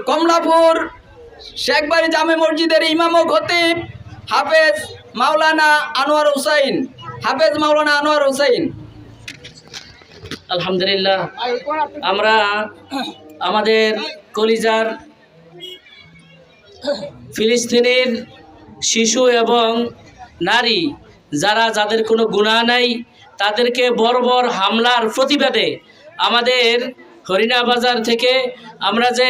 কমলাপুর শেখবাড়ি জামে মসজিদের ইমাম ও খতিব হাফেজ মাওলানা আনোয়ার হুসাইন। আলহামদুলিল্লাহ, আমরা আমাদের কলিজার ফিলিস্তিনের শিশু এবং নারী যাদের কোনো গুনাহ নাই তাদেরকে বর্বর হামলার প্রতিবাদে আমাদের হরিণা বাজার থেকে আমরা যে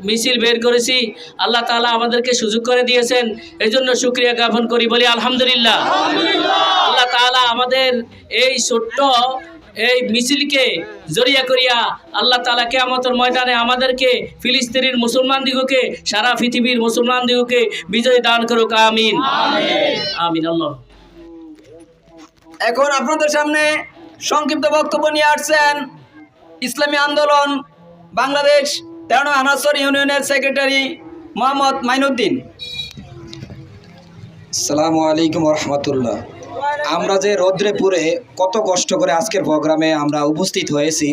মিছিল বের করেছি, আল্লাহ তাআলা আমাদেরকে সুযোগ করে দিয়েছেন, এই জন্য শুকরিয়া জ্ঞাপন করি, বলি আলহামদুলিল্লাহ। আল্লাহ তাআলা আমাদের এই ছোট্ট এই মিছিলকে জড়িয়া করিয়া আল্লাহ তাআলা কিয়ামতের ময়দানে আমাদেরকে ফিলিস্তিনের মুসলমান দিগকে, সারা পৃথিবীর মুসলমান দিগকে বিজয় দান করুক, আমিন আমিন। আল্লাহ। এখন আপনাদের সামনে সংক্ষিপ্ত বক্তব্য নিয়ে আসছেন ইসলামী আন্দোলন বাংলাদেশ 13 আনাসর ইউনিয়নের সেক্রেটারি মোহাম্মদ মাইনুদ্দিন। আসসালামু আলাইকুম রহমতুল্লাহ। আমরা যে রৌদ্রে পুরে কত কষ্ট করে আজকের প্রোগ্রামে আমরা উপস্থিত হয়েছি,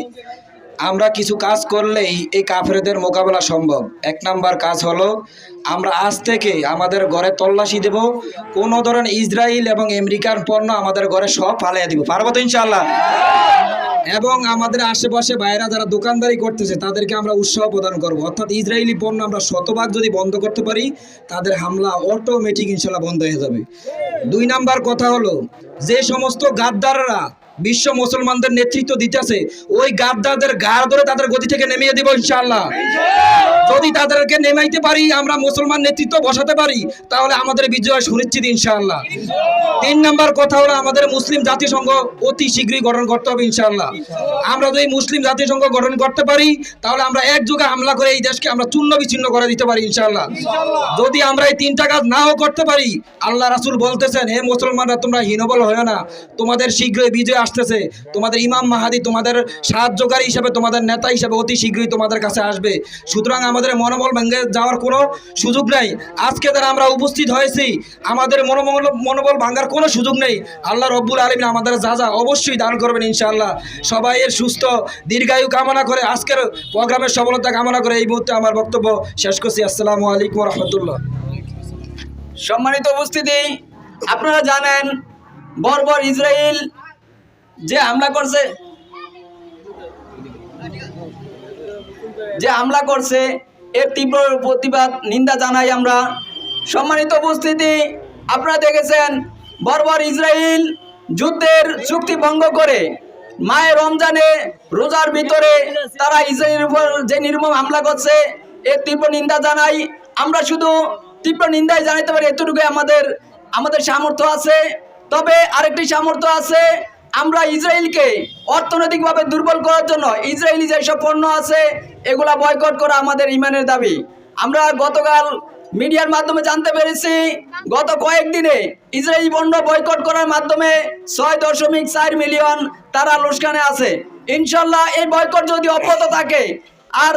আমরা কিছু কাজ করলেই এই কাফেরদের মোকাবেলা সম্ভব। এক নাম্বার কাজ হলো, আমরা আজ থেকে আমাদের ঘরে তল্লাশি দেব, কোনো ধরনের ইসরায়েল এবং আমেরিকান পণ্য আমাদের ঘরে সব ফালাইয়া দিব, পারবো তো ইনশাআল্লাহ? এবং আমাদের আশেপাশে বাইরে যারা দোকানদারি করতেছে তাদেরকে আমরা উৎসাহ প্রদান করব, অর্থাৎ ইসরায়েলি পণ্য আমরা শতভাগ যদি বন্ধ করতে পারি তাদের হামলা অটোমেটিক ইনশাল্লাহ বন্ধ হয়ে যাবে। 2 নাম্বার কথা হলো, যে সমস্ত গাদ্দাররা বিশ্ব মুসলমানদের নেতৃত্ব দিতেছে, ওই গাদ্দারদের গাড় ধরে তাদের গদি থেকে নেমিয়ে দেব ইনশাআল্লাহ। যদি তাদেরকে নেমাইতে পারি, আমরা মুসলমান নেতৃত্ব বসাতে পারি, তাহলে আমাদের বিজয় সুনিশ্চিত ইনশাআল্লাহ। 3 নাম্বার কথা হলো, আমাদের মুসলিম জাতিসংঘ অতি শীঘ্রই গঠন করতে হবে ইনশাআল্লাহ। আমরা যদি মুসলিম জাতিসংঘ গঠন করতে পারি, তাহলে আমরা একযোগে হামলা করে এই দেশকে আমরা চূর্ণ বিচ্ছিন্ন করে দিতে পারি ইনশাআল্লাহ। যদি আমরা এই 3টা কাজ নাও করতে পারি, আল্লাহ রাসূল বলতেছেন, হে মুসলমানরা, তোমরা হীনবল হয় না, তোমাদের শীঘ্রই বিজয় আসতেছে। তোমাদের ইমাম মাহাদি তোমাদের সাহায্যকারী হিসেবে, তোমাদের নেতা হিসেবে অতি শীঘ্রই তোমাদের কাছে আসবে। সুতরাং আমাদের মনোবল ভেঙে যাওয়ার কোনো সুযোগ নেই। আজকে যারা আমরা উপস্থিত হয়েছি, আমাদের মনোবল ভাঙার কোনো সুযোগ নেই। আল্লাহ রব্বুল আলামিন আমাদের যা অবশ্যই দান করবেন ইনশাআল্লাহ। সবাই এর সুস্থ দীর্ঘায়ু কামনা করে, আজকের প্রোগ্রামের সফলতা কামনা করে এই মুহূর্তে আমার বক্তব্য শেষ করছি। আসসালামু আলাইকুম রহমতুল্লাহ। সম্মানিত উপস্থিতি, আপনারা জানেন বর্বর ইসরায়েল যে হামলা করছে এর তীব্র প্রতিবাদ নিন্দা জানাই আমরা। সম্মানিত উপস্থিতি, আপনারা দেখেছেন বর্বর ইসরায়েল যুদ্ধের চুক্তি ভঙ্গ করে মায়ের রমজানে রোজার ভিতরে তারা ইসরায়েলের উপর যে নির্মম হামলা করছে এর তীব্র নিন্দা জানাই। আমরা শুধু তীব্র নিন্দাই জানাইতে পারি, এতটুকু আমাদের সামর্থ্য আছে। তবে আরেকটি সামর্থ্য আছে, আমরা ইসরায়েলকে অর্থনৈতিকভাবে দুর্বল করার জন্য ইসরায়েলি যেসব পণ্য আছে এগুলা বয়কট করা আমাদের ইমানের দাবি। আমরা গতকাল মিডিয়ার মাধ্যমে জানতে পেরেছি, গত কয়েকদিনে ইসরায়েলি পণ্য বয়কট করার মাধ্যমে 6.4 মিলিয়ন তারা লোকসানে আছে। ইনশাল্লাহ এই বয়কট যদি অব্যাহত থাকে, আর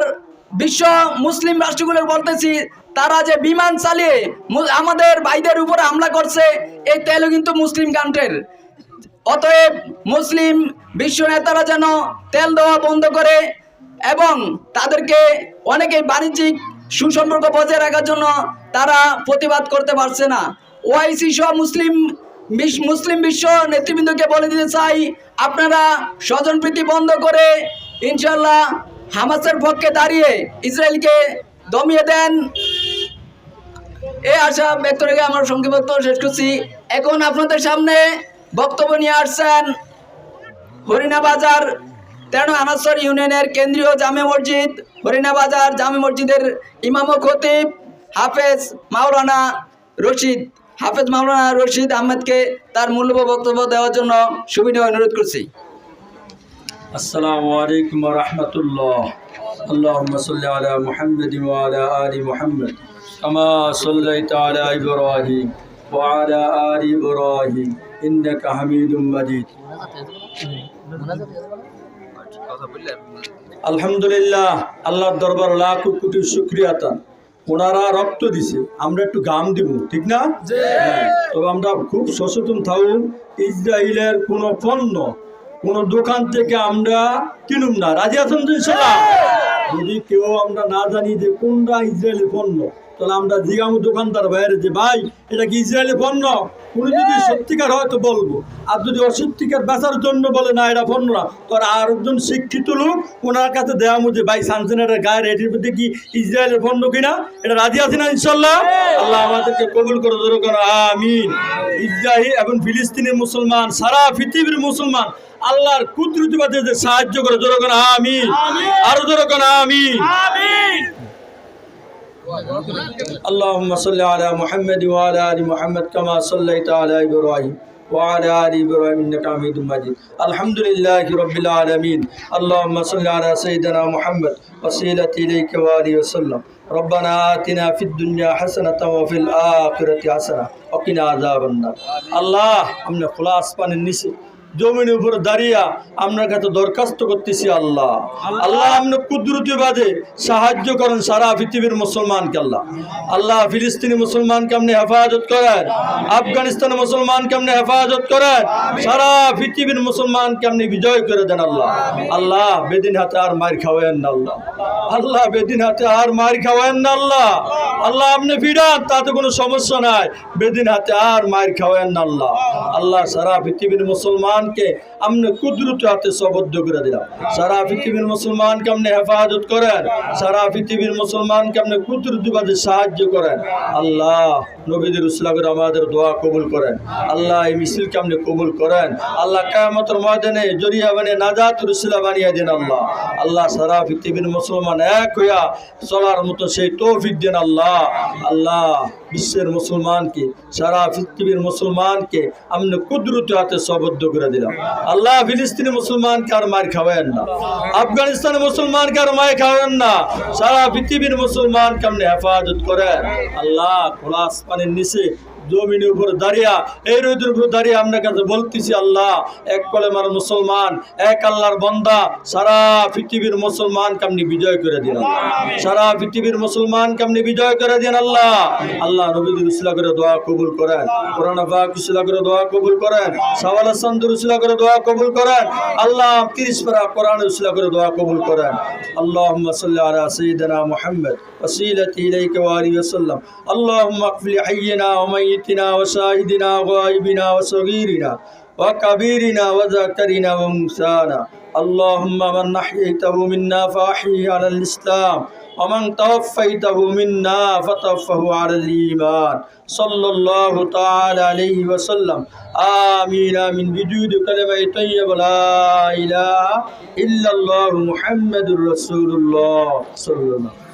বিশ্ব মুসলিম রাষ্ট্রগুলো বলতেছি, তারা যে বিমান চালিয়ে আমাদের ভাইদের উপরে হামলা করছে, এই তেলও কিন্তু মুসলিম কান্ট্রির। অতএব মুসলিম বিশ্ব নেতারা যেন তেল দেওয়া বন্ধ করে এবং তাদেরকে অনেকেই বাণিজ্যিক সুসম্পর্ক বজায় রাখার জন্য তারা প্রতিবাদ করতে পারছে না। ওআইসি সহ মুসলিম বিশ্ব নেতৃবৃন্দকে বলে দিতে চাই, আপনারা স্বজনপ্রীতি বন্ধ করে ইনশাল্লাহ হামাসের পক্ষে দাঁড়িয়ে ইসরায়েলকে দমিয়ে দেন, এই আশা ব্যক্ত রেখে আমার সংক্ষিপ্ত শেষ করছি। এখন আপনাদের সামনে বক্তব্য নিয়ে আসছেন হরিণা বাজার 13 আনাসর ইউনিয়নের কেন্দ্রীয় জামে মসজিদ হরিণা বাজার জামে মসজিদের ইমাম ও খতিব হাফেজ মাওলানা রশিদ আহমেদকে তার মূল্যবান বক্তব্য দেওয়ার জন্য সুবিনয় অনুরোধ করছি। আসসালামু আলাইকুম ওয়া রাহমাতুল্লাহ। আল্লাহুম্মা সাল্লি আলা মুহাম্মাদিন ওয়া আলা আলি মুহাম্মাদ কামা সাল্লাইতা আলা ইব্রাহিম ওয়া আলা আলি ইব্রাহিম ইন্নাকা হামিদুম মাজিদ। আলহামদুলিল্লাহ, আল্লাহর দরবার লাখ কোটি শুকরিয়া। ওনারা রক্ত দিছে, আমরা একটু গাম দিব, ঠিক না? তবে আমরা খুব সচেতন থাকুন, ইসরায়েলের কোনো পণ্য কোনো দোকান থেকে আমরা কিনুম না। রাজি আছেন তো ইনশাআল্লাহ? যদি কেউ আমরা না জানি যে কোনটা ইসরায়েলি পণ্য, তাহলে আমরা জিগামু দোকানদার বাইরে যে ভাই এটা কি ইসরায়েলি পণ্য, উনি যদি সত্যিকার হয় তো বলবো, আর যদি অসত্যিকার বেচার জন্য বলে না এটা পণ্য না, তো আর একজন শিক্ষিত লোক ওনার কাছে দেওয়া মুঝে ভাই সানসেনের গায়ের এটির প্রতি কি ইসরায়েলের পণ্য কিনা, এটা রাজি আছে না ইনশাল্লাহ? আল্লাহ আমাদেরকে কবুল করে ধরো কেন, আমিন। ইসরায়েল এবং ফিলিস্তিনের মুসলমান, সারা পৃথিবীর মুসলমান আল্লাহর কুদরতিবাদে সাহায্য করে ধরো কেন, আমিন। আরো ধরো কেন, আমিন। اللهم صل على محمد وعلى ال محمد كما صليت على ابراهيم وعلى ال ابراهيم انك حميد مجيد الحمد لله رب العالمين اللهم صل على سيدنا محمد وسيلة اليك واله وسلم ربنا آتنا في الدنيا حسنة وفي الآخرة حسنة وقنا عذاب النار الله हमने खुलास पाने निसे জমিনের উপর দাঁড়িয়ে আপনার কাছে দরখাস্ত করতেছি আল্লাহ, আল্লাহ আপনি কুদরতি বাদে সাহায্য করেন সারা পৃথিবীর মুসলমানকে। আল্লাহ আল্লাহ ফিলিস্তিনি মুসলমানকে আপনি হেফাজত করেন, আফগানিস্তানের মুসলমানকে আপনি হেফাজত করেন, সারা পৃথিবীর মুসলমানকে আপনি বিজয় করে দেন। আল্লাহ আল্লাহ বেদিন হাতে আর মার খাওয়ায়েন না আল্লাহ, আল্লাহ বেদিন হাতে আর মার খাওয়ায়েন না আল্লাহ, আল্লাহ আপনি ফিরান তাতে কোনো সমস্যা নাই, বেদিন হাতে আর মার খাওয়ায়েন না আল্লাহ। আল্লাহ সারা পৃথিবীর মুসলমান কে আমনে কুদরতি হাতে সবদ্ধ করে দিলাম, সারা পৃথিবীর মুসলমানকে আপনি হেফাজত করেন, সারা পৃথিবীর মুসলমানকে আপনি কুদরতিবাদে সাহায্য করেন। আল্লাহ নবীদের উসিলা করে আমাদের দোয়া কবুল করেন, আল্লাহ এই মিছিলকে আপনি কবুল করেন, আল্লাহ কিয়ামতের ময়দানে জরিয়া বানিয়ে নাজাতের উসিলা বানিয়ে দেন। আল্লাহ আল্লাহ সারা পৃথিবীর মুসলমান এক হইয়া চলার মতো সেই তৌফিক দেন। আল্লাহ আল্লাহ বিশ্বের মুসলমানকে, সারা পৃথিবীর মুসলমানকে আপনি কুদরতি হাতে সবদ্ধ করে দিলাম। আল্লাহ ফিলিস্তিনি মুসলমানকে আর মার খাওয়ায়েন না, আফগানিস্তানের মুসলমানকে আর মার খাওয়ায়েন না, সারা পৃথিবীর মুসলমানকে আপনি হেফাজত করেন। আল্লাহ খোলা আসমানের নিচে জমিনের উপর দাঁড়িয়ে এই রোদের উপর দাঁড়িয়ে আপনার কাছে বলতেছি আল্লাহ এক কলেমার মুসলমান, এক আল্লাহর বান্দা, সারা পৃথিবীর মুসলমানকে আপনি বিজয় করে দিন, সারা পৃথিবীর মুসলমানকে আপনি বিজয় করে দিন। আল্লাহ আল্লাহ নবীদের উসিলা করে দোয়া কবুল করেন, কোরআন পাক উসিলা করে দোয়া কবুল করেন, সাওয়াল সান্দুর উসিলা করে দোয়া কবুল করেন। আল্লাহ 30 পারা কোরআন উসিলা করে দোয়া কবুল করেন। আল্লাহুম্মা সাল্লি আলা সাইয়্যিদিনা মুহাম্মদ ওয়াসিলাতি ইলাইকা ওয়া আলিহি ওয়াসাল্লাম। আল্লাহুম্মা আগফির হাইয়িনা ওয়া মাইয়িতিনা ওয়া শাহিদিনা ওয়া গায়িবিনা ওয়া সগীরিনা ওয়া কাবীরিনা ওয়া যাকারিনা ওয়া উনসানা। اللهم من أحييته منا فأحيه على الإسلام ومن توفيته منا فتوفه على الإيمان صلى الله تعالى عليه وسلم آمين آمين بجود كلمة طيبة لا إله إلا الله محمد رسول الله صلى الله عليه وسلم.